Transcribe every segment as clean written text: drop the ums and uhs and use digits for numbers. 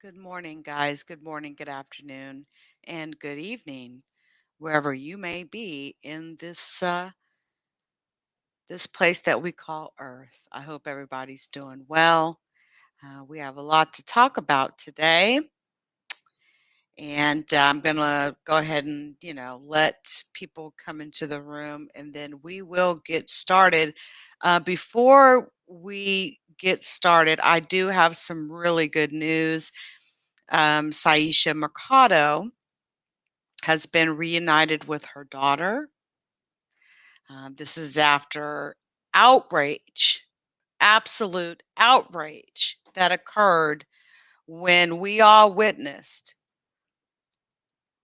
Good morning, guys. Good morning, good afternoon, and good evening, wherever you may be in this place that we call Earth. I hope everybody's doing well. We have a lot to talk about today, and I'm gonna go ahead and let people come into the room, and then we will get started. Before we get started, I do have some really good news. Saisha Mercado has been reunited with her daughter. This is after outrage, absolute outrage that occurred when we all witnessed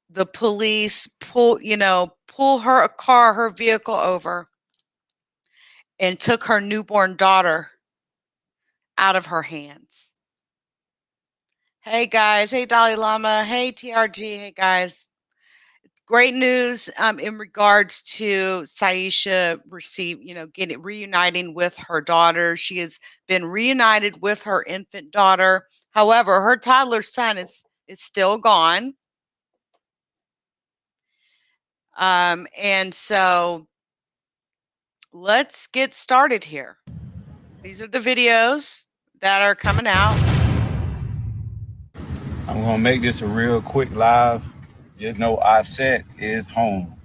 the police pull her vehicle over and took her newborn daughter out of her hands. Hey guys, hey Dalai Lama, hey TRG, hey guys. Great news in regards to Saisha reuniting with her daughter. She has been reunited with her infant daughter. However, her toddler son is still gone. And so let's get started here. These are the videos that are coming out. I'm gonna make this a real quick live. Just know Aset is home.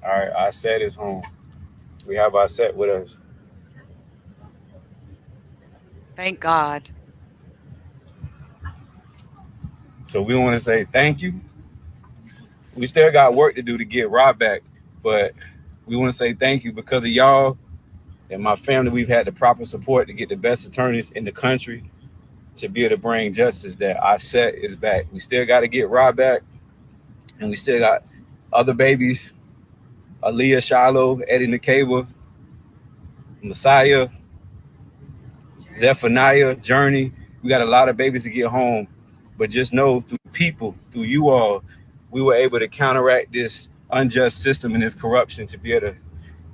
All right, Aset is home. We have Aset with us. Thank God. So we want to say thank you. We still got work to do to get Rob back, but we want to say thank you because of y'all and my family. We've had the proper support to get the best attorneys in the country to be able to bring justice. That Aset is back. We still got to get Rob back, and we still got other babies: Aaliyah, Shiloh, Eddie Nakeba, Messiah, Zephaniah, Journey. We got a lot of babies to get home. But just know through people, through you all, we were able to counteract this unjust system and this corruption to be able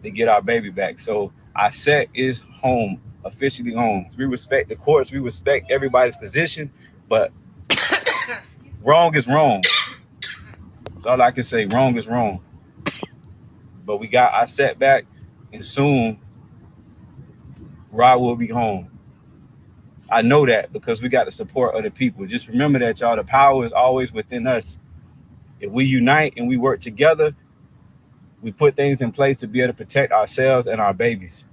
to get our baby back. So Aset is home, officially home. We respect the courts, we respect everybody's position, but wrong is wrong. That's all I can say. Wrong is wrong. But we got Aset back, and soon Ra will be home. I know that because we got the support of the people. Just remember that, y'all. The power is always within us. If we unite and we work together, we put things in place to be able to protect ourselves and our babies.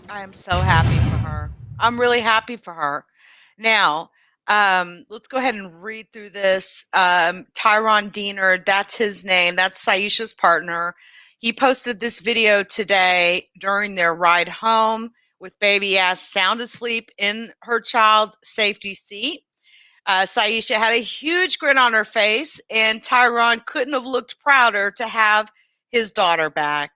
I am so happy for her. I'm really happy for her. Now, let's go ahead and read through this. Tyron Diener, that's his name. That's Saisha's partner. He posted this video today during their ride home with baby ass sound asleep in her child safety seat. Saisha had a huge grin on her face, and Tyron couldn't have looked prouder to have his daughter back.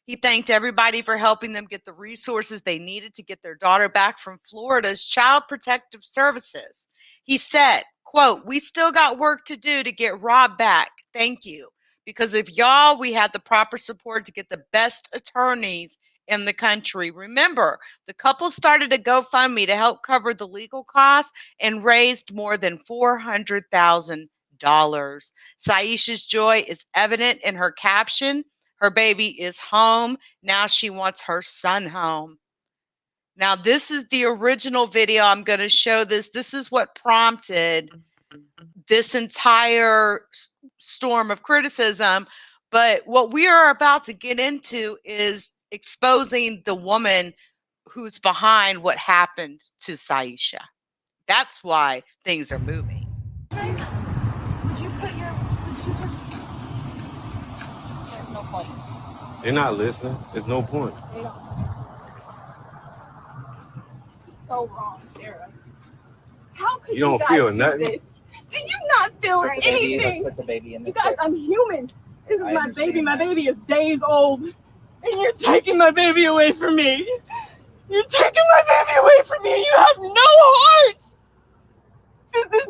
He thanked everybody for helping them get the resources they needed to get their daughter back from Florida's Child Protective Services. He said, quote, "We still got work to do to get Rob back. Thank you. Because of y'all, we had the proper support to get the best attorneys in the country. Remember, the couple started a GoFundMe to help cover the legal costs and raised more than $400,000. Saisha's joy is evident in her caption. Her baby is home. Now she wants her son home." Now, this is the original video. I'm going to show this. This is what prompted this entire storm of criticism. But what we are about to get into is exposing the woman who's behind what happened to Saisha. That's why things are moving. Would you put your, would you just, there's no point. They're not listening. There's no point. They don't. It's so wrong, Sarah. How could You don't guys feel do nothing? this? Do you not feel Put the baby, let's anything? put the baby in the You guys, chair. I'm human. This is I my baby. understand My that. baby is days old. And you're taking my baby away from me. You're taking my baby away from me. You have no heart. This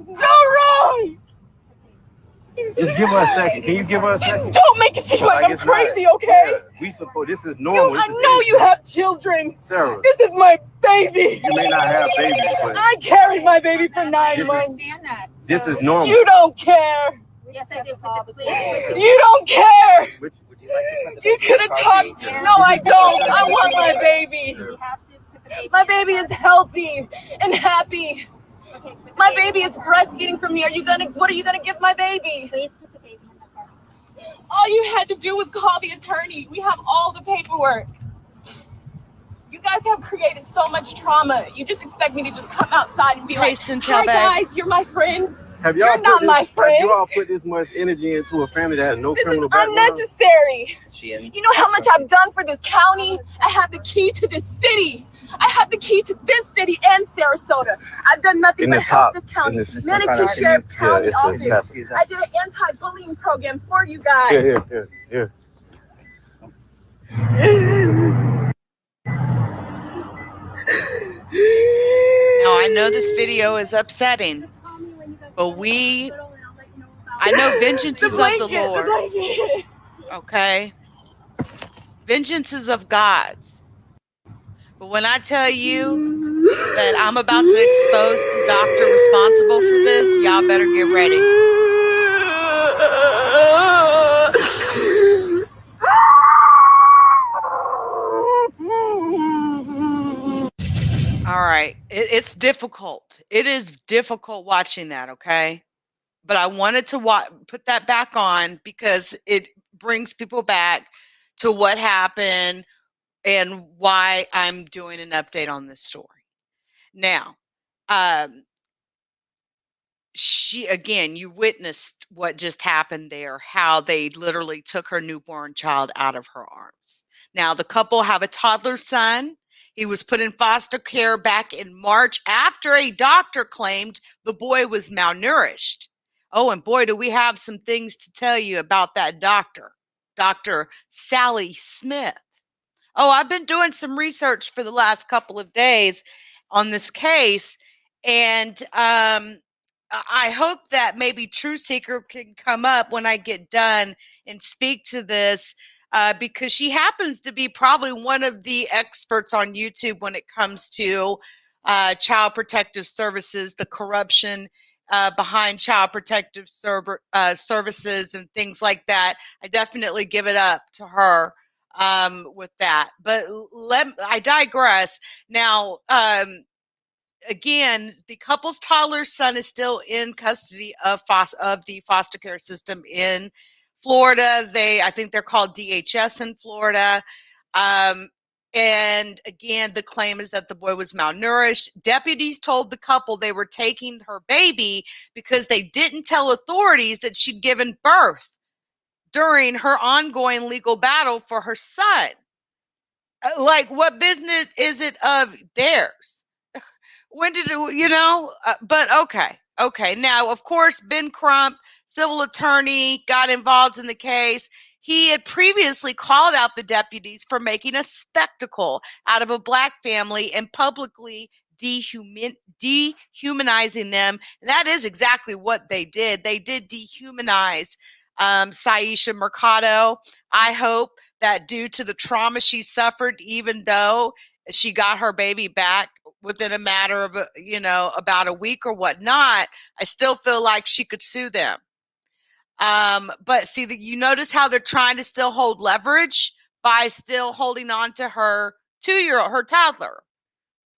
Just give her a second. Can you give her a second? Don't make it seem like I'm it's not. crazy, okay? Yeah, we support. This is normal. I know you have children. Sarah. This is my baby. You may not have babies, but I carried my baby for 9 months. this is normal. You don't care. Yes, I do. Please. You don't care. Would you like to put the You baby could in have the car talked. seat? No, I don't. I want my baby. We have to put the baby. My baby is healthy and happy. Okay, put the My baby is breastfeeding from me. What are you gonna give my baby? Please put the baby in the car. All you had to do was call the attorney. We have all the paperwork. You guys have created so much trauma. You just expect me to just come outside and be Hey, like, Centel, hi babe. guys, you're my friends. Have y'all You're put not this, my Have you all friends. put this much energy into a family that has no This is criminal background? unnecessary. She in. You know how much I've done for this county? I have the key to this city. I have the key to this city and Sarasota. I've done nothing In but the help top, this county. in this- Manatee Sheriff County it's a Office. castle. I did an anti-bullying program for you guys. Here. Now, I know this video is upsetting, but I know vengeance is of the Lord, blanket. okay? Vengeance is of God's. But when I tell you that I'm about to expose the doctor responsible for this, y'all better get ready. All right. It's difficult. It is difficult watching that, okay? But I wanted to put that back on because it brings people back to what happened and why I'm doing an update on this story. Now, you witnessed what just happened there, how they literally took her newborn child out of her arms. Now, the couple have a toddler son. He was put in foster care back in March after a doctor claimed the boy was malnourished. Oh, and boy, do we have some things to tell you about that doctor, Dr. Sally Smith. Oh, I've been doing some research for the last couple of days on this case, and I hope that maybe True Seeker can come up when I get done and speak to this, because she happens to be probably one of the experts on YouTube when it comes to Child Protective Services, the corruption behind Child Protective Services and things like that. I definitely give it up to her with that. But I digress. Now, again, the couple's toddler son is still in custody of the foster care system in Florida. I think they're called DHS in Florida. And again, the claim is that the boy was malnourished. Deputies told the couple they were taking her baby because they didn't tell authorities that she'd given birth during her ongoing legal battle for her son. Like, what business is it of theirs? When did it, but okay. Now, of course, Ben Crump, civil attorney, got involved in the case. He had previously called out the deputies for making a spectacle out of a Black family and publicly dehumanizing them. And that is exactly what they did. They did dehumanize Saisha Mercado. I hope that due to the trauma she suffered, even though she got her baby back within a matter of, about a week or whatnot, I still feel like she could sue them. But see, you notice how they're trying to still hold leverage by still holding on to her 2-year-old, her toddler,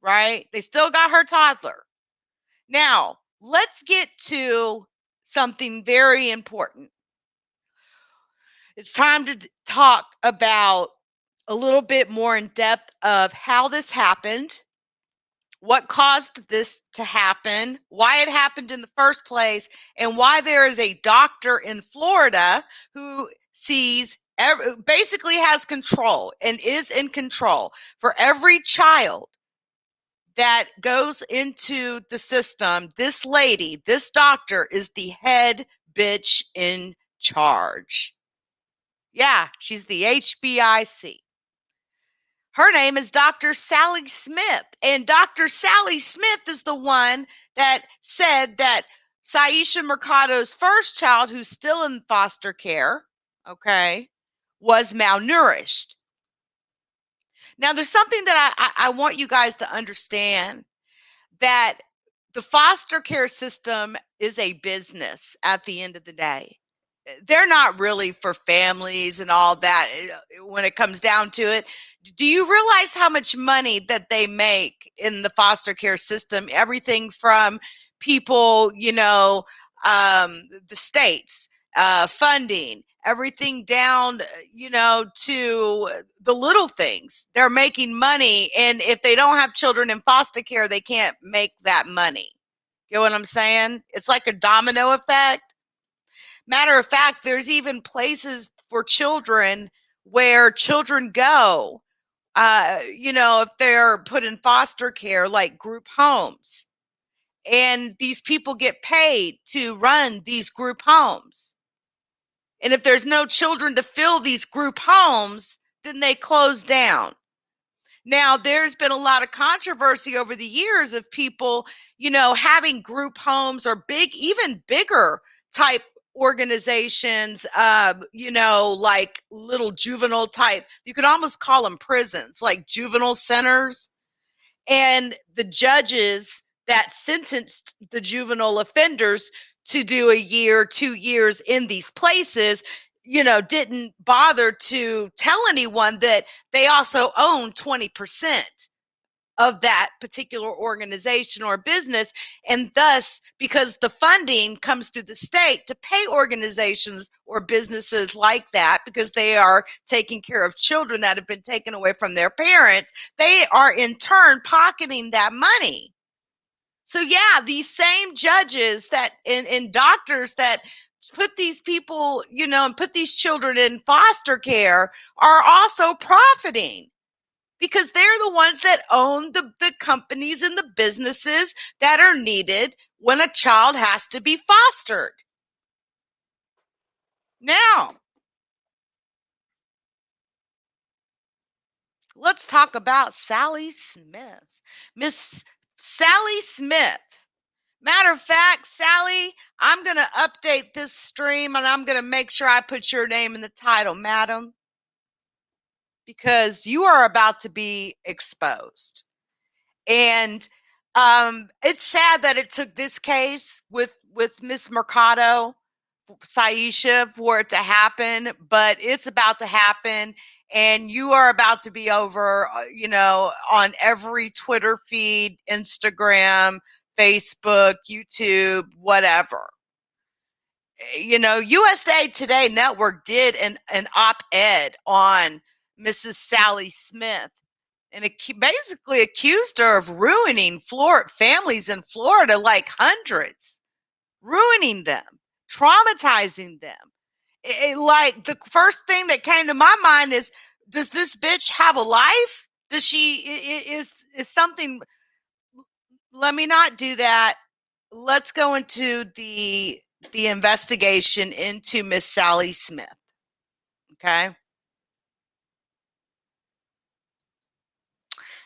right? They still got her toddler. Now, let's get to something very important. It's time to talk about a little bit more in depth of how this happened, what caused this to happen, why it happened in the first place, and why there is a doctor in Florida who basically has control and is in control for every child that goes into the system. This lady, this doctor, is the head bitch in charge. Yeah, she's the HBIC. Her name is Dr. Sally Smith. And Dr. Sally Smith is the one that said that Saisha Mercado's first child, who's still in foster care, okay, was malnourished. Now, there's something that I want you guys to understand, that the foster care system is a business at the end of the day. They're not really for families and all that when it comes down to it. Do you realize how much money that they make in the foster care system? Everything from people, the states, funding, everything down, to the little things. They're making money. And if they don't have children in foster care, they can't make that money. You know what I'm saying? It's like a domino effect. Matter of fact, there's even places for children where children go, if they're put in foster care, like group homes. And these people get paid to run these group homes. And if there's no children to fill these group homes, then they close down. Now, there's been a lot of controversy over the years of people, having group homes or even bigger type organizations, like little juvenile type, you could almost call them prisons, like juvenile centers. And the judges that sentenced the juvenile offenders to do a year, 2 years in these places, didn't bother to tell anyone that they also own 20% of that particular organization or business. And thus, because the funding comes through the state to pay organizations or businesses like that, because they are taking care of children that have been taken away from their parents, they are in turn pocketing that money. So yeah, these same judges that and doctors that put these people, and put these children in foster care are also profiting, because they're the ones that own the companies and the businesses that are needed when a child has to be fostered. Now, let's talk about Sally Smith. Miss Sally Smith. Matter of fact, Sally, I'm going to update this stream and I'm going to make sure I put your name in the title, madam, because you are about to be exposed. And it's sad that it took this case with Miss Mercado, Saisha, for it to happen, but it's about to happen. And you are about to be over, on every Twitter feed, Instagram, Facebook, YouTube, whatever. USA Today Network did an op-ed on Mrs. Sally Smith, and it basically accused her of ruining families in Florida, like hundreds, ruining them, traumatizing them. Like, the first thing that came to my mind is, does this bitch have a life? Does she is something? Let me not do that. Let's go into the investigation into Miss Sally Smith. Okay.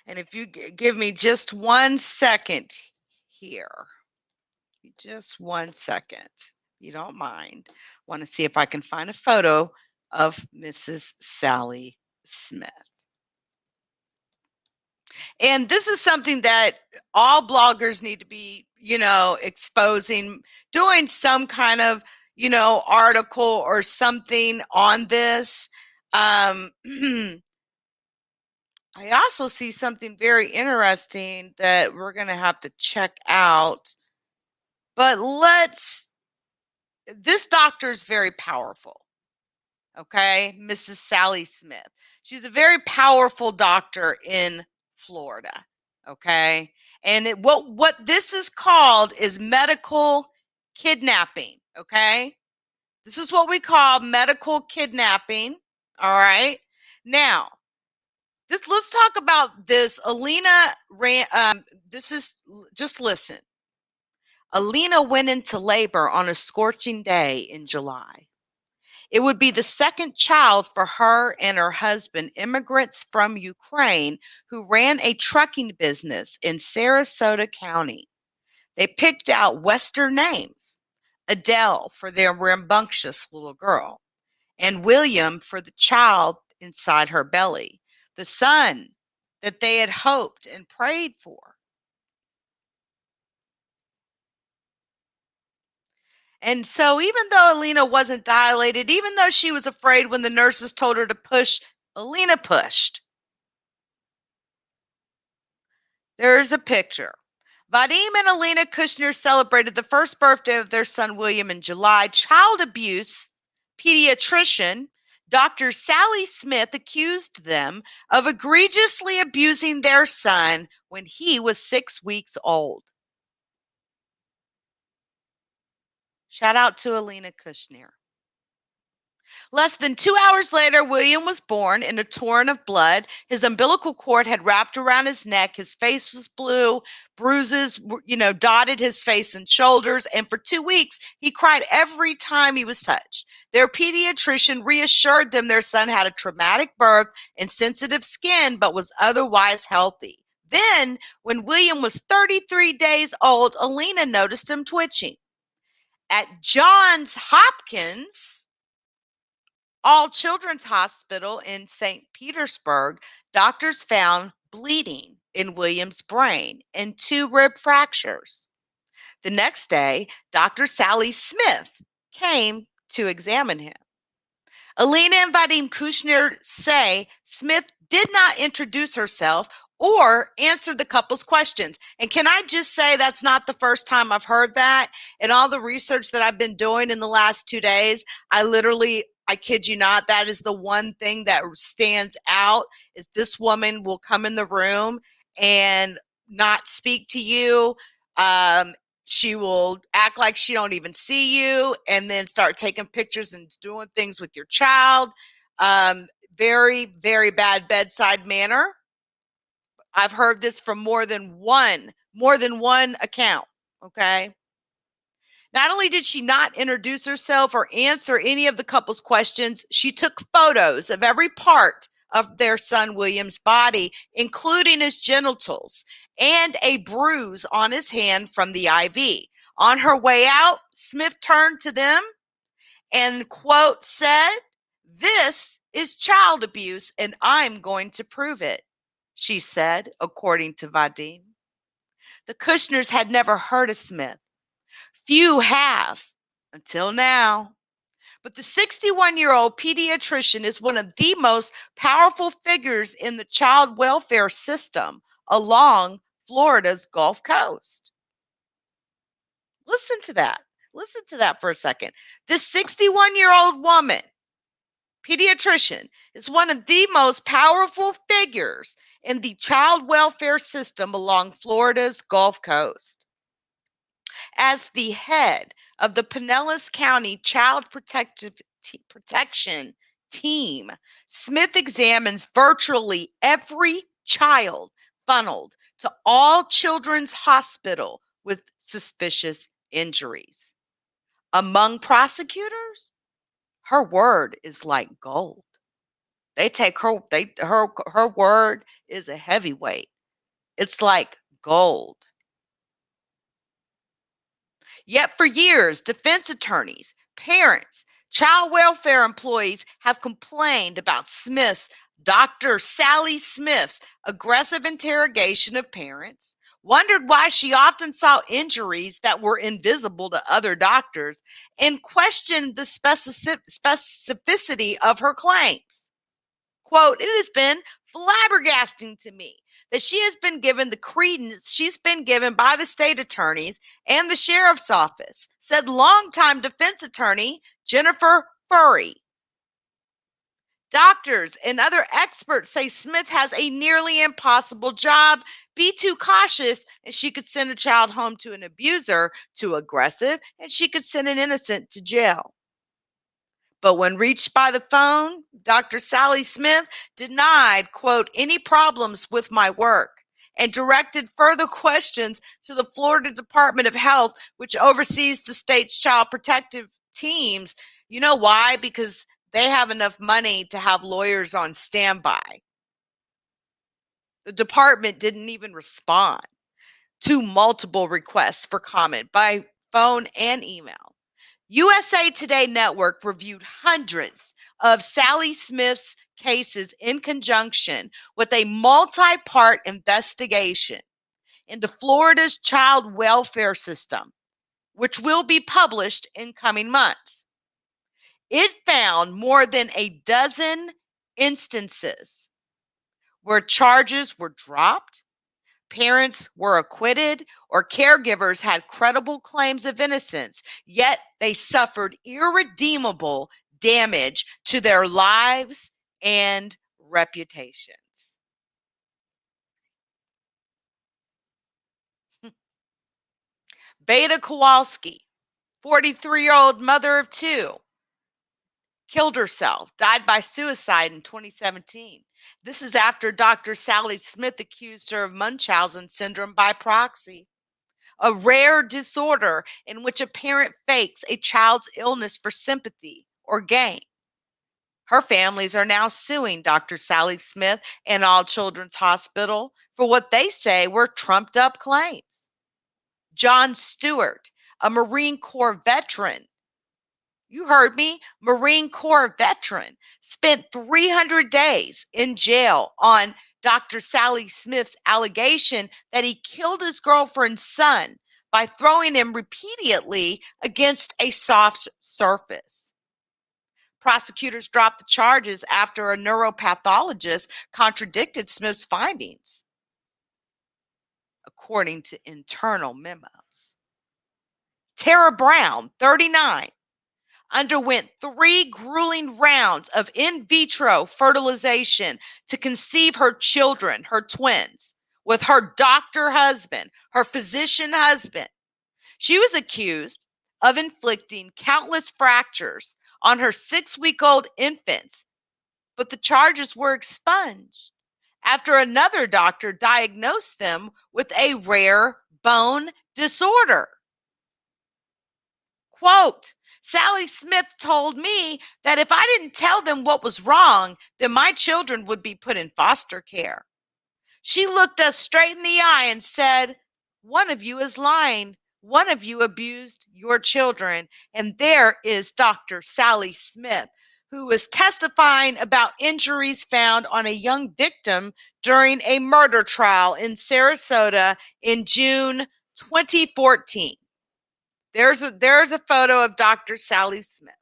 And if you give me just 1 second here, just 1 second, if you don't mind, want to see if I can find a photo of Mrs. Sally Smith. And this is something that all bloggers need to be, exposing, doing some kind of, article or something on this. I also see something very interesting that we're going to have to check out. But this doctor is very powerful. Okay, Mrs. Sally Smith. She's a very powerful doctor in Florida. Okay, and what this is called is medical kidnapping. Okay, this is what we call medical kidnapping. All right, now let's talk about this. Alina just listen. Alina went into labor on a scorching day in July. It would be the second child for her and her husband, immigrants from Ukraine, who ran a trucking business in Sarasota County. They picked out Western names, Adele for their rambunctious little girl, and William for the child inside her belly, the son that they had hoped and prayed for. And so, even though Alina wasn't dilated, even though she was afraid when the nurses told her to push, Alina pushed. There's a picture. Vadim and Alina Kushner celebrated the first birthday of their son William in July. Child abuse pediatrician Dr. Sally Smith accused them of egregiously abusing their son when he was 6 weeks old. Shout out to Alina Kushner. Less than 2 hours later, William was born in a torrent of blood. His umbilical cord had wrapped around his neck. His face was blue. Bruises, dotted his face and shoulders. And for 2 weeks, he cried every time he was touched. Their pediatrician reassured them their son had a traumatic birth and sensitive skin, but was otherwise healthy. Then, when William was 33 days old, Alina noticed him twitching. At Johns Hopkins All Children's Hospital in St. Petersburg, doctors found bleeding in William's brain and 2 rib fractures. The next day, Dr. Sally Smith came to examine him. Alina and Vadim Kushner say Smith did not introduce herself or answer the couple's questions. And can I just say that's not the first time I've heard that. In all the research that I've been doing in the last 2 days, I kid you not, that is the one thing that stands out is this woman will come in the room and not speak to you. She will act like she don't even see you and then start taking pictures and doing things with your child. Very, very bad bedside manner. I've heard this from more than one account, okay? Not only did she not introduce herself or answer any of the couple's questions, she took photos of every part of their son William's body, including his genitals, and a bruise on his hand from the IV. On her way out, Smith turned to them and, quote, said, "This is child abuse and I'm going to prove it," she said, according to Vadim. The Kushners had never heard of Smith. Few have until now. But the 61-year-old pediatrician is one of the most powerful figures in the child welfare system along Florida's Gulf Coast. Listen to that. Listen to that for a second. This 61-year-old woman, pediatrician, is one of the most powerful figures in the child welfare system along Florida's Gulf Coast. As the head of the Pinellas County Child Protection Team, Smith examines virtually every child funneled to All Children's Hospital with suspicious injuries. Among prosecutors, her word is like gold. They take her word is a heavyweight. It's like gold. Yet for years, defense attorneys, parents, child welfare employees have complained about Dr. Sally Smith's aggressive interrogation of parents, wondered why she often saw injuries that were invisible to other doctors, and questioned the specificity of her claims. Quote, "It has been flabbergasting to me that she has been given the credence she's been given by the state attorneys and the sheriff's office," said longtime defense attorney Jennifer Furry. Doctors and other experts say Smith has a nearly impossible job. Be too cautious, and she could send a child home to an abuser. Too aggressive, and she could send an innocent to jail. But when reached by the phone, Dr. Sally Smith denied, quote, "any problems with my work," and directed further questions to the Florida Department of Health, which oversees the state's child protective teams. You know why? Because they have enough money to have lawyers on standby. The department didn't even respond. to multiple requests for comment by phone and email. USA Today Network reviewed hundreds of Sally Smith's cases in conjunction with a multi-part investigation into Florida's child welfare system, which will be published in coming months. It found more than a dozen instances where charges were dropped, parents were acquitted, or caregivers had credible claims of innocence, yet they suffered irredeemable damage to their lives and reputations. Beta Kowalski, 43-year-old mother of two, killed herself, died by suicide in 2017. This is after Dr. Sally Smith accused her of Munchausen syndrome by proxy, a rare disorder in which a parent fakes a child's illness for sympathy or gain. Her families are now suing Dr. Sally Smith and All Children's Hospital for what they say were trumped up claims. John Stewart, a Marine Corps veteran, you heard me, Marine Corps veteran, spent 300 days in jail on Dr. Sally Smith's allegation that he killed his girlfriend's son by throwing him repeatedly against a soft surface. Prosecutors dropped the charges after a neuropathologist contradicted Smith's findings, according to internal memos. Tara Brown, 39, underwent 3 grueling rounds of in vitro fertilization to conceive her children, her twins, with her doctor husband, her physician husband. She was accused of inflicting countless fractures on her 6-week-old infants, but the charges were expunged after another doctor diagnosed them with a rare bone disorder. Quote, Sally Smith told me that if I didn't tell them what was wrong, then my children would be put in foster care. She looked us straight in the eye and said, one of you is lying. One of you abused your children. And there is Dr. Sally Smith, who was testifying about injuries found on a young victim during a murder trial in Sarasota in June 2014. There's a photo of Dr. Sally Smith.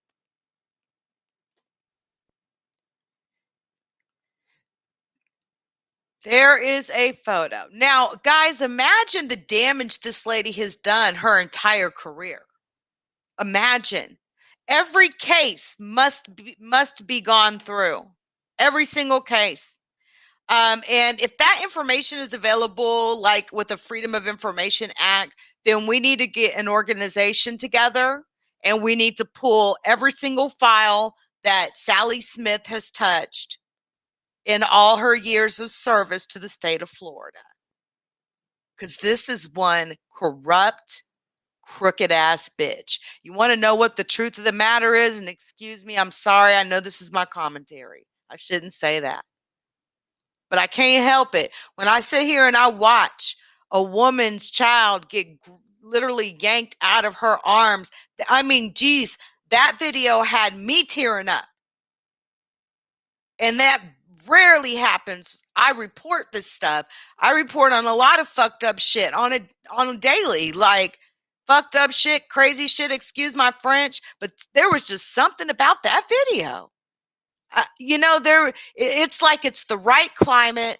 There is a photo. Now, guys, imagine the damage this lady has done her entire career. Imagine. Every case must be gone through. Every single case. And if that information is available, like with the Freedom of Information Act, then we need to get an organization together and we need to pull every single file that Sally Smith has touched in all her years of service to the state of Florida. Because this is one corrupt, crooked ass bitch. You want to know what the truth of the matter is? And excuse me, I'm sorry. I know this is my commentary. I shouldn't say that. But I can't help it. When I sit here and I watch a woman's child get literally yanked out of her arms, I mean, geez, that video had me tearing up. And that rarely happens. I report this stuff. I report on a lot of fucked up shit on a daily, like fucked up shit, crazy shit, excuse my French, but there was just something about that video. It's like it's the right climate.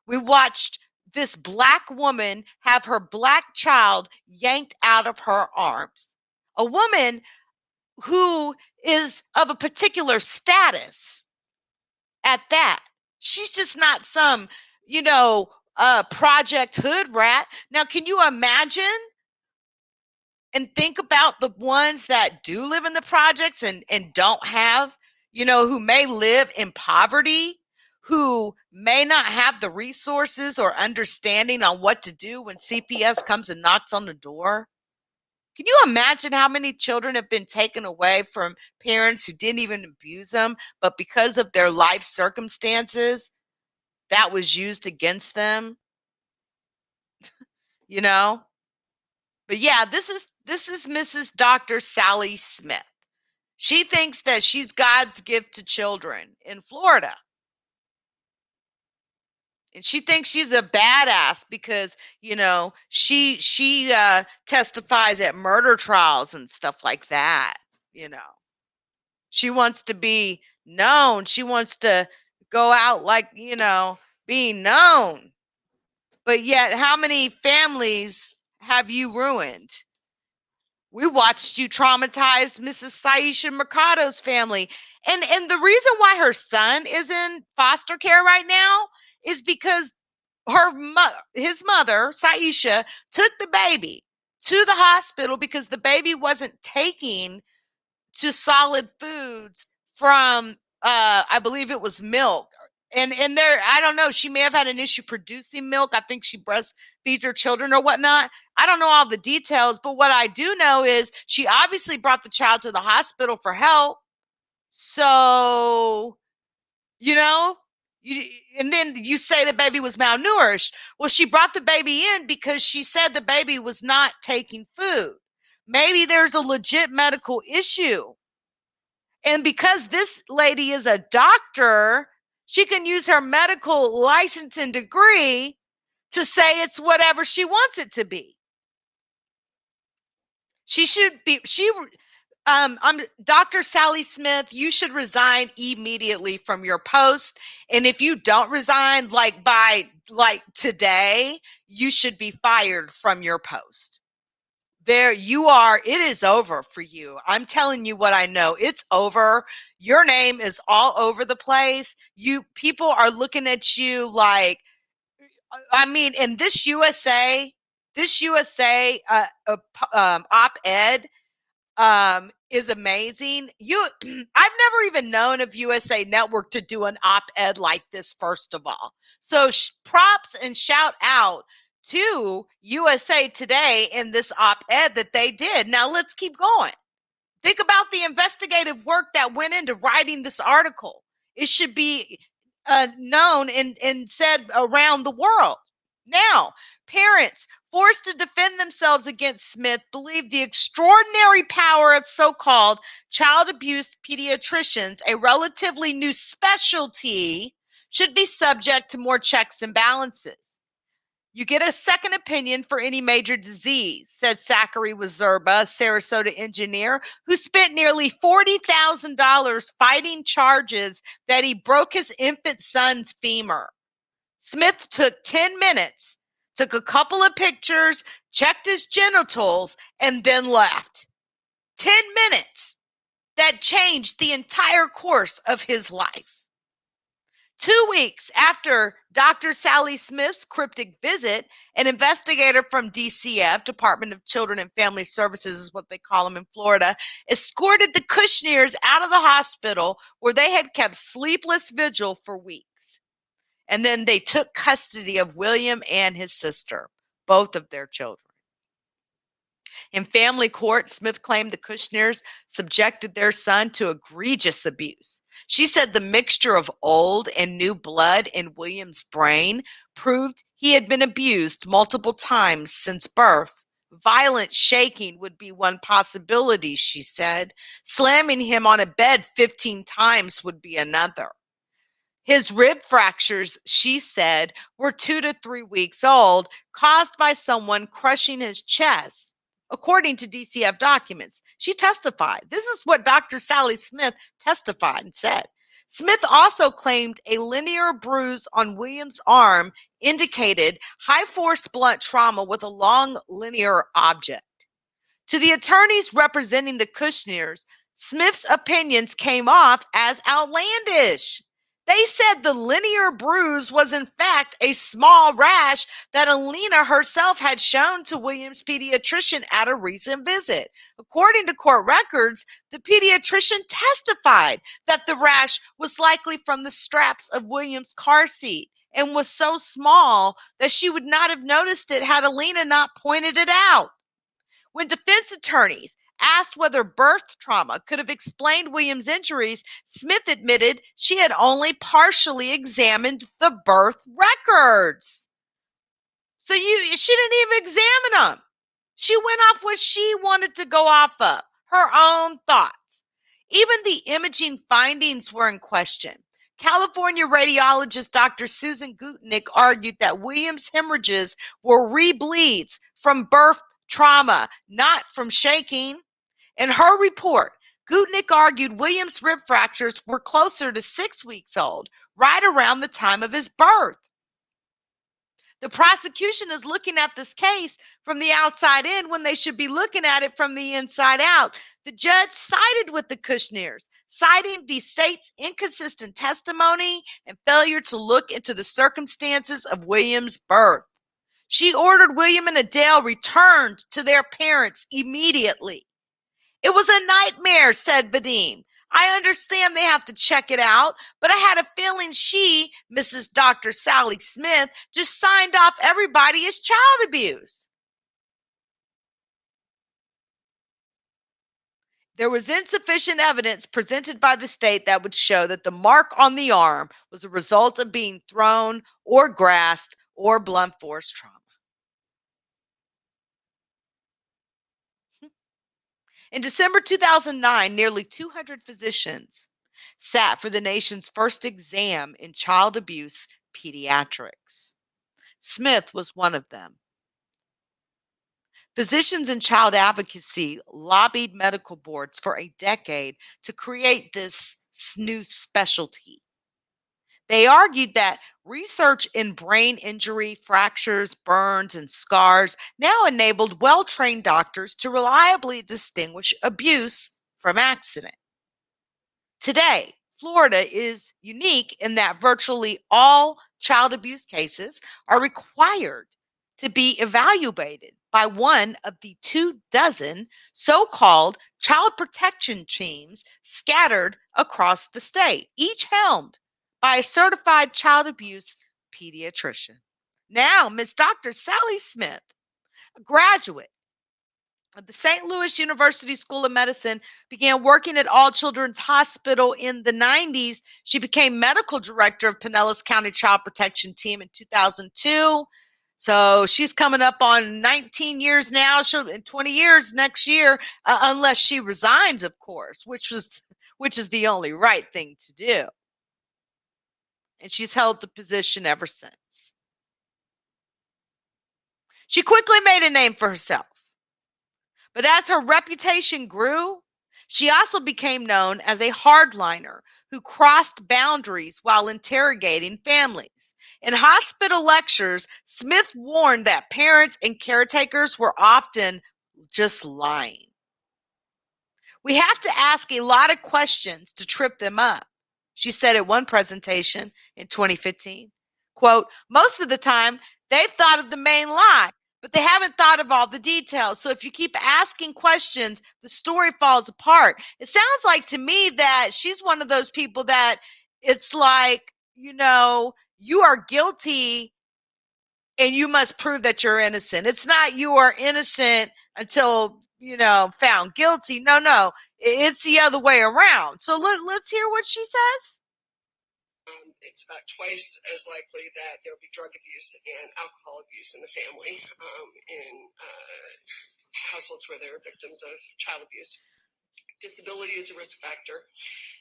We watched this black woman have her black child yanked out of her arms. A woman who is of a particular status at that. She's just not some, Project Hood rat. Now, can you imagine and think about the ones that do live in the projects and don't have, who may live in poverty, who may not have the resources or understanding on what to do when CPS comes and knocks on the door? Can you imagine how many children have been taken away from parents who didn't even abuse them, but because of their life circumstances, that was used against them? you know? But yeah, this is Mrs. Dr. Sally Smith. She thinks that she's God's gift to children in Florida. And she thinks she's a badass because, you know, she testifies at murder trials and stuff like that, you know. She wants to be known. She wants to go out like, you know, being known. But yet, how many families have you ruined? We watched you traumatize Mrs. Saisha Mercado's family. And the reason why her son is in foster care right now is because his mother, Saisha, took the baby to the hospital because the baby wasn't taking to solid foods from I believe it was milk. And there, I don't know, she may have had an issue producing milk. I think she breastfeeds her children or whatnot. I don't know all the details, but what I do know is she obviously brought the child to the hospital for help. So, you know, and then you say the baby was malnourished. Well, she brought the baby in because she said the baby was not taking food. Maybe there's a legit medical issue. And because this lady is a doctor, she can use her medical license and degree to say it's whatever she wants it to be. I'm Dr. Sally Smith, you should resign immediately from your post. And if you don't resign by today, you should be fired from your post. There you are. It is over for you. I'm telling you what I know. It's over. Your name is all over the place. People are looking at you like, I mean, in this USA op-ed is amazing. I've never even known of USA Network to do an op-ed like this, first of all. So props and shout out to USA Today in this op-ed that they did. Now let's keep going. Think about the investigative work that went into writing this article. It should be known and said around the world. Now, parents forced to defend themselves against Smith believe the extraordinary power of so-called child abuse pediatricians, a relatively new specialty, should be subject to more checks and balances. You get a second opinion for any major disease, said Zachary Wazurba, a Sarasota engineer who spent nearly $40,000 fighting charges that he broke his infant son's femur. Smith took 10 minutes, took a couple of pictures, checked his genitals, and then left. 10 minutes. That changed the entire course of his life. 2 weeks after Dr. Sally Smith's cryptic visit, an investigator from DCF, Department of Children and Family Services is what they call them in Florida, escorted the Kushnirs out of the hospital where they had kept sleepless vigil for weeks. And then they took custody of William and his sister, both of their children. In family court, Smith claimed the Kushnirs subjected their son to egregious abuse. She said the mixture of old and new blood in William's brain proved he had been abused multiple times since birth. Violent shaking would be one possibility, she said. Slamming him on a bed 15 times would be another. His rib fractures, she said, were 2 to 3 weeks old, caused by someone crushing his chest. According to DCF documents, she testified. This is what Dr. Sally Smith testified and said. Smith also claimed a linear bruise on William's arm indicated high-force blunt trauma with a long linear object. To the attorneys representing the Kushnirs, Smith's opinions came off as outlandish. They said the linear bruise was in fact a small rash that Alina herself had shown to William's pediatrician at a recent visit. According to court records, the pediatrician testified that the rash was likely from the straps of William's car seat and was so small that she would not have noticed it had Alina not pointed it out. When defense attorneys asked whether birth trauma could have explained William's injuries, Smith admitted she had only partially examined the birth records. So she didn't even examine them. She went off what she wanted to go off of, her own thoughts. Even the imaging findings were in question. California radiologist Dr. Susan Gutnick argued that Williams' hemorrhages were rebleeds from birth trauma, not from shaking. In her report, Gutnick argued Williams' rib fractures were closer to 6 weeks old, right around the time of his birth. The prosecution is looking at this case from the outside in when they should be looking at it from the inside out. The judge sided with the Kushnirs, citing the state's inconsistent testimony and failure to look into the circumstances of William's birth. She ordered William and Adele returned to their parents immediately. It was a nightmare, said Vadim. I understand they have to check it out, but I had a feeling she, Mrs. Dr. Sally Smith, just signed off everybody as child abuse. There was insufficient evidence presented by the state that would show that the mark on the arm was a result of being thrown or grasped or blunt force trauma. In December 2009, nearly 200 physicians sat for the nation's first exam in child abuse pediatrics. Smith was one of them. Physicians and child advocacy lobbied medical boards for a decade to create this new specialty. They argued that research in brain injury, fractures, burns, and scars now enabled well-trained doctors to reliably distinguish abuse from accident. Today, Florida is unique in that virtually all child abuse cases are required to be evaluated by one of the 24 so-called child protection teams scattered across the state, each helmed by a certified child abuse pediatrician. Now, Miss Dr. Sally Smith, a graduate of the St. Louis University School of Medicine, began working at All Children's Hospital in the 90s. She became medical director of Pinellas County Child Protection Team in 2002. So she's coming up on 19 years now. She'll in 20 years next year, unless she resigns, of course, which is the only right thing to do. And she's held the position ever since. She quickly made a name for herself. But as her reputation grew, she also became known as a hardliner who crossed boundaries while interrogating families. In hospital lectures, Smith warned that parents and caretakers were often just lying. We have to ask a lot of questions to trip them up, she said at one presentation in 2015. Quote, most of the time, they've thought of the main lie, but they haven't thought of all the details. So if you keep asking questions, the story falls apart. It sounds like to me that she's one of those people that it's like, you are guilty and you must prove that you're innocent. It's not you are innocent until, found guilty. No, it's the other way around. So let's hear what she says. It's about twice as likely that there will be drug abuse and alcohol abuse in the family in households where there are victims of child abuse. Disability is a risk factor.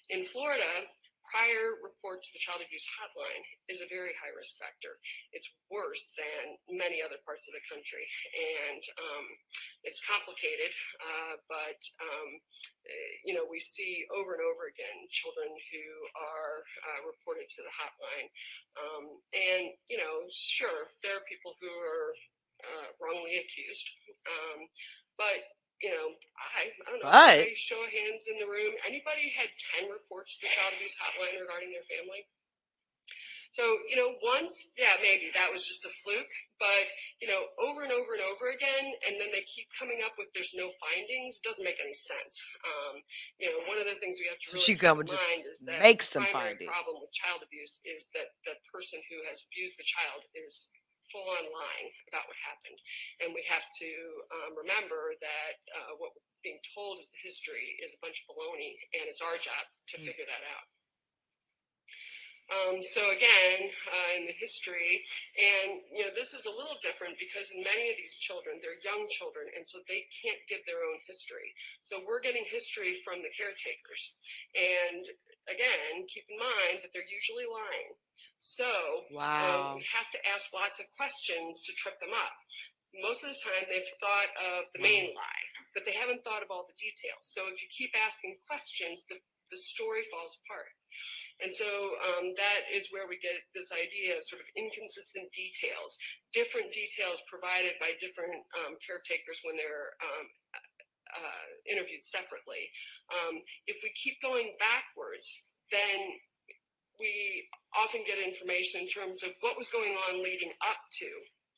In Florida, prior report to the child abuse hotline is a very high risk factor. It's worse than many other parts of the country, and it's complicated, but we see over and over again children who are reported to the hotline, and sure, there are people who are wrongly accused, but I don't know. Anybody show of hands in the room. Anybody had 10 reports to the child abuse hotline regarding their family? So, once, yeah, maybe that was just a fluke, but, over and over and over again, and then they keep coming up with there's no findings, doesn't make any sense. One of the things we have to really keep in mind is that make the some primary findings. problem with child abuse is that the person who has abused the child is full-on lying about what happened. And we have to remember that what we're being told is the history is a bunch of baloney, and it's our job to figure that out. So again, in the history, and this is a little different because in many of these children, they're young children, and so they can't give their own history. So we're getting history from the caretakers. And again, keep in mind that they're usually lying. So Wow. we have to ask lots of questions to trip them up. Most of the time, they've thought of the main lie, but they haven't thought of all the details. So if you keep asking questions, the story falls apart. And so that is where we get this idea of sort of inconsistent details, different details provided by different caretakers when they're interviewed separately. If we keep going backwards, then we often get information in terms of what was going on leading up to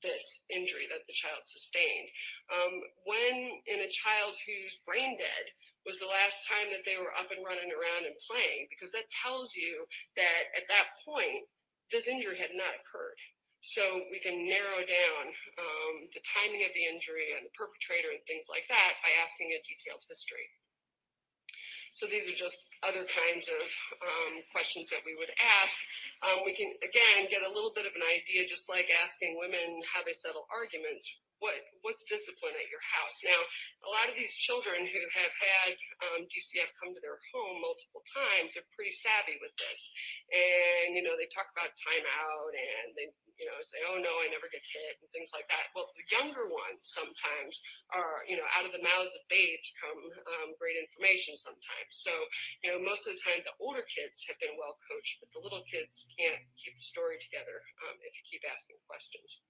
this injury that the child sustained. When in a child who's brain dead was the last time that they were up and running around and playing, because that tells you that at that point, this injury had not occurred. So we can narrow down the timing of the injury and the perpetrator and things like that by asking a detailed history. So these are just other kinds of questions that we would ask. We can, again, get a little bit of an idea, just like asking women how they settle arguments. What's discipline at your house? Now, a lot of these children who have had DCF come to their home multiple times are pretty savvy with this. And, they talk about timeout and they, say, oh no, I never get hit and things like that. Well, the younger ones sometimes are, out of the mouths of babes come great information sometimes. So, most of the time the older kids have been well coached, but the little kids can't keep the story together if you keep asking questions.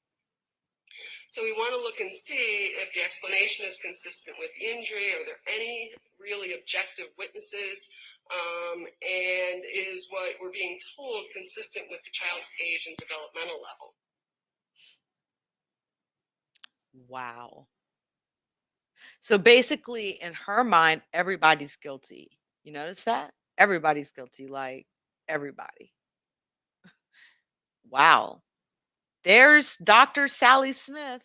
So we want to look and see if the explanation is consistent with the injury. Are there any really objective witnesses? And is what we're being told consistent with the child's age and developmental level? Wow. So basically, in her mind, everybody's guilty. You notice that? Everybody's guilty, like everybody. Wow. There's Dr. Sally Smith.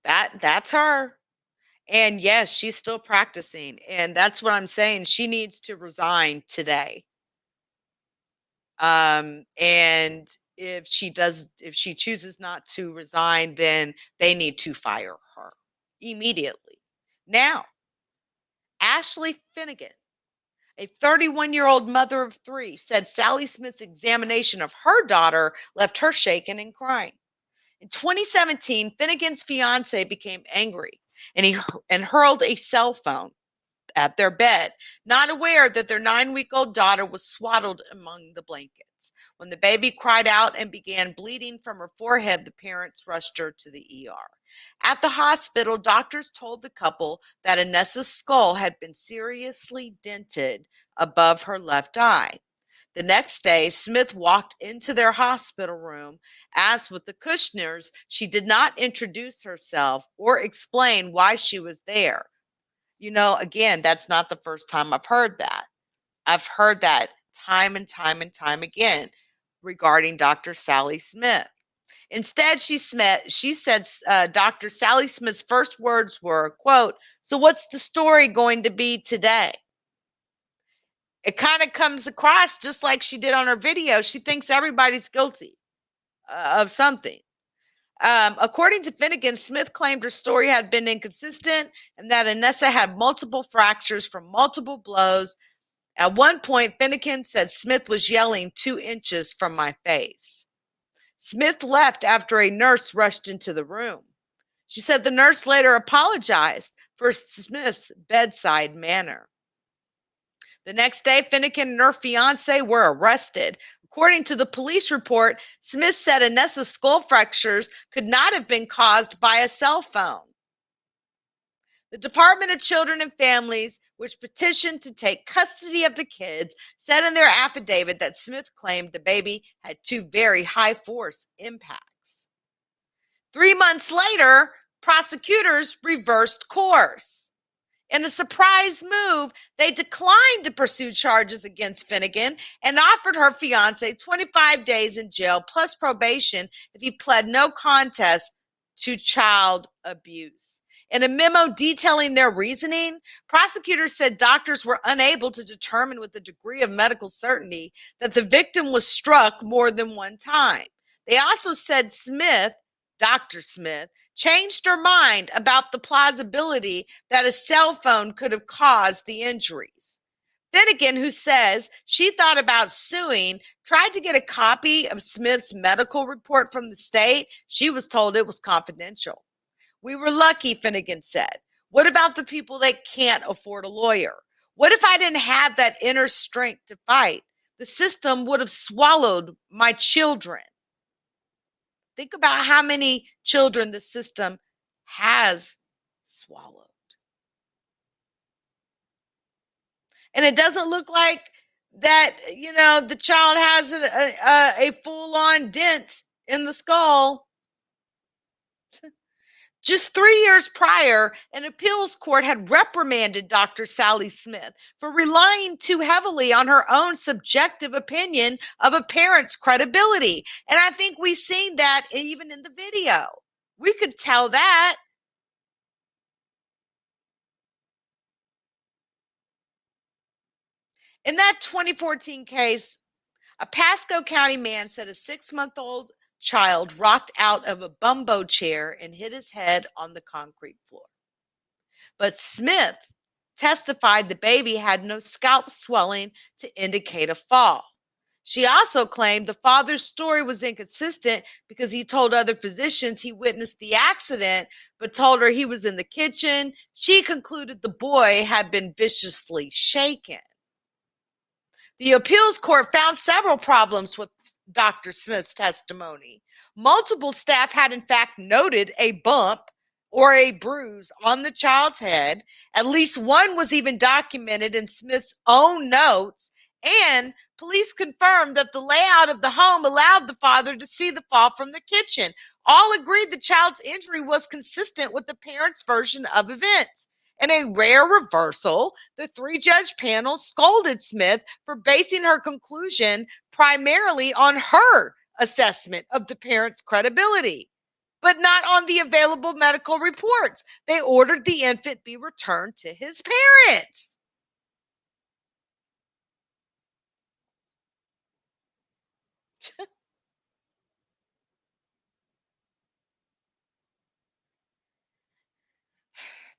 That's her. And yes, she's still practicing. And that's what I'm saying. She needs to resign today. And if she chooses not to resign, then they need to fire her immediately. Now, Ashley Finnegan, a 31-year-old mother of 3, said Sally Smith's examination of her daughter left her shaken and crying. In 2017, Finnegan's fiance became angry and hurled a cell phone at their bed, not aware that their 9-week-old daughter was swaddled among the blankets. When the baby cried out and began bleeding from her forehead, the parents rushed her to the ER. At the hospital, doctors told the couple that Anessa's skull had been seriously dented above her left eye. The next day, Smith walked into their hospital room. As with the Kushners, she did not introduce herself or explain why she was there. Again, that's not the first time I've heard that. I've heard that time and time and time again regarding Dr. Sally Smith. Instead, she said Dr. Sally Smith's first words were, quote, "So what's the story going to be today?" It kind of comes across just like she did on her video. She thinks everybody's guilty of something. According to Finnegan, Smith claimed her story had been inconsistent and that Anessa had multiple fractures from multiple blows. At one point, Finnegan said Smith was yelling 2 inches from my face. Smith left after a nurse rushed into the room. She said the nurse later apologized for Smith's bedside manner. The next day, Finnegan and her fiance were arrested. According to the police report, Smith said Anessa's skull fractures could not have been caused by a cell phone. The Department of Children and Families, which petitioned to take custody of the kids, said in their affidavit that Smith claimed the baby had 2 very high-force impacts. 3 months later, prosecutors reversed course. In a surprise move, they declined to pursue charges against Finnegan and offered her fiance 25 days in jail plus probation if he pled no contest to child abuse. In a memo detailing their reasoning, prosecutors said doctors were unable to determine with a degree of medical certainty that the victim was struck more than one time. They also said Dr. Smith, changed her mind about the plausibility that a cell phone could have caused the injuries. Finnegan, who says she thought about suing, tried to get a copy of Smith's medical report from the state. She was told it was confidential. We were lucky, Finnegan said. What about the people that can't afford a lawyer? What if I didn't have that inner strength to fight? The system would have swallowed my children. Think about how many children the system has swallowed. And it doesn't look like that, the child has a full-on dent in the skull. Just 3 years prior, an appeals court had reprimanded Dr. Sally Smith for relying too heavily on her own subjective opinion of a parent's credibility. And I think we've seen that even in the video. We could tell that. In that 2014 case, a Pasco County man said a 6-month-old child rocked out of a bumbo chair and hit his head on the concrete floor. But Smith testified the baby had no scalp swelling to indicate a fall. She also claimed the father's story was inconsistent because he told other physicians he witnessed the accident, but told her he was in the kitchen. She concluded the boy had been viciously shaken. The appeals court found several problems with Dr. Smith's testimony. Multiple staff had, in fact, noted a bump or a bruise on the child's head. At least one was even documented in Smith's own notes, and police confirmed that the layout of the home allowed the father to see the fall from the kitchen. All agreed the child's injury was consistent with the parents' version of events. In a rare reversal, the 3-judge panel scolded Smith for basing her conclusion primarily on her assessment of the parents' credibility, but not on the available medical reports. They ordered the infant be returned to his parents.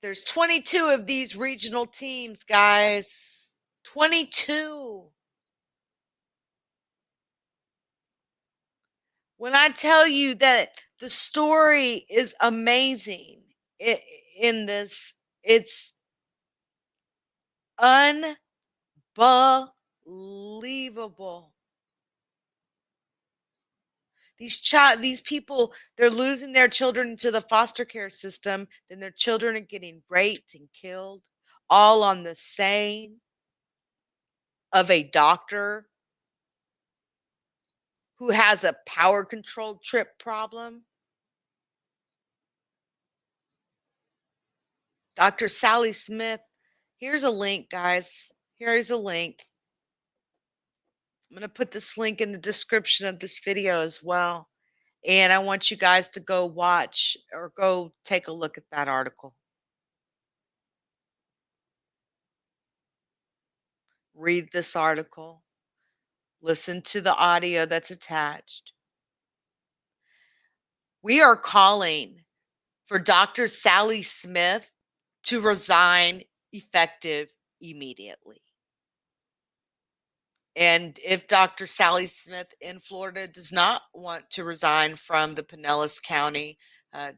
There's 22 of these regional teams, guys. 22. When I tell you that the story is amazing in this, it's unbelievable. These people, they're losing their children into the foster care system, then their children are getting raped and killed, all on the same of a doctor who has a power control trip problem. Dr. Sally Smith, here's a link, guys. Here's a link. I'm going to put this link in the description of this video as well. And I want you guys to go watch or go take a look at that article. Read this article. Listen to the audio that's attached. We are calling for Dr. Sally Smith to resign effective immediately. And if Dr. Sally Smith in Florida does not want to resign from the Pinellas County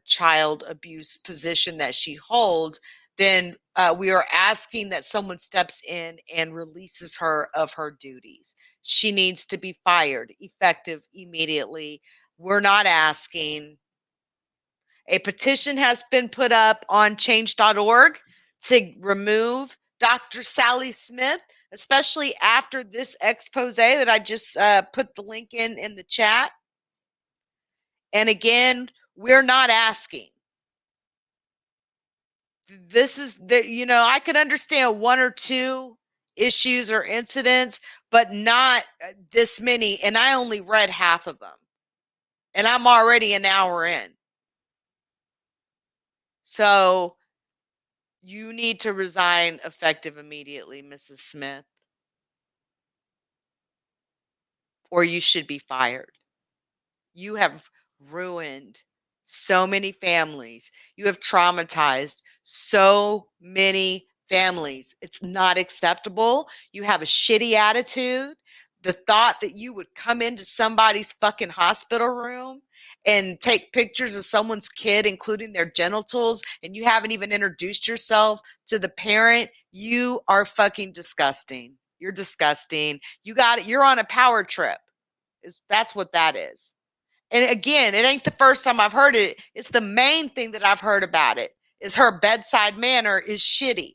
child abuse position that she holds, then we are asking that someone steps in and releases her of her duties. She needs to be fired effective immediately. We're not asking. A petition has been put up on change.org to remove Dr. Sally Smith, especially after this expose that I just put the link in the chat. And again, we're not asking. This is I could understand 1 or 2 issues or incidents, but not this many. And I only read half of them. And I'm already an hour in. So You need to resign effective immediately, Mrs. Smith, or you should be fired. You have ruined so many families. You have traumatized so many families. It's not acceptable. You have a shitty attitude. The thought that you would come into somebody's fucking hospital room and take pictures of someone's kid, including their genitals, and you haven't even introduced yourself to the parent, you are fucking disgusting. You're disgusting. You got it. You're on a power trip. That's what that is. And again, it ain't the first time I've heard it. It's the main thing that I've heard about it is her bedside manner is shitty.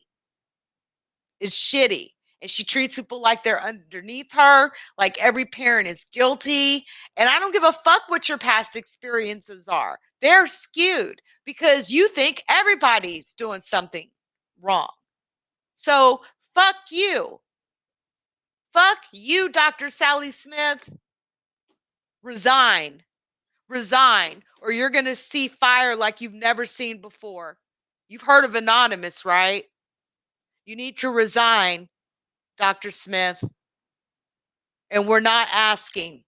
Is shitty. And she treats people like they're underneath her, like every parent is guilty. And I don't give a fuck what your past experiences are. They're skewed because you think everybody's doing something wrong. So fuck you. Fuck you, Dr. Sally Smith. Resign. Resign, or you're going to see fire like you've never seen before. You've heard of Anonymous, right? You need to resign, Dr. Smith. And we're not asking.